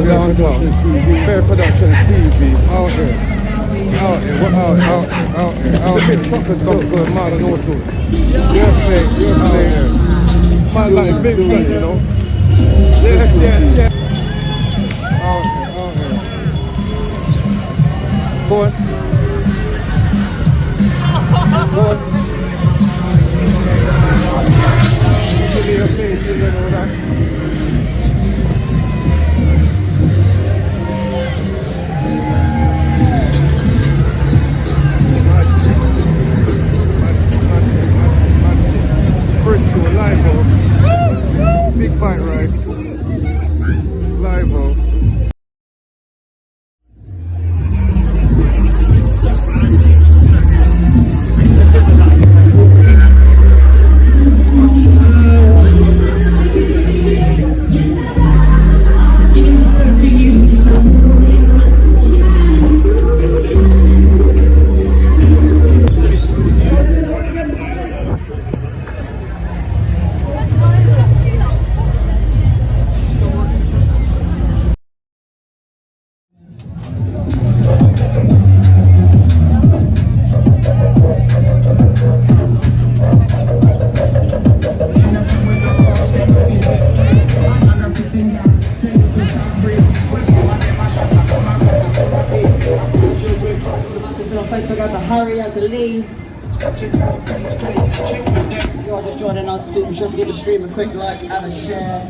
Production TV. Fair Production TV. Out here. Out here. What out here? The big truckers come to a man and all sorts. You're playing. Man like big fella, you know. Yes. Out here. Go on. Give me your face, you know that. Frisco, Live-O. Big bike ride. Live-O. Facebook, out to Harry, out to Lee. If you are just joining us, be sure to give the stream a quick like and a share.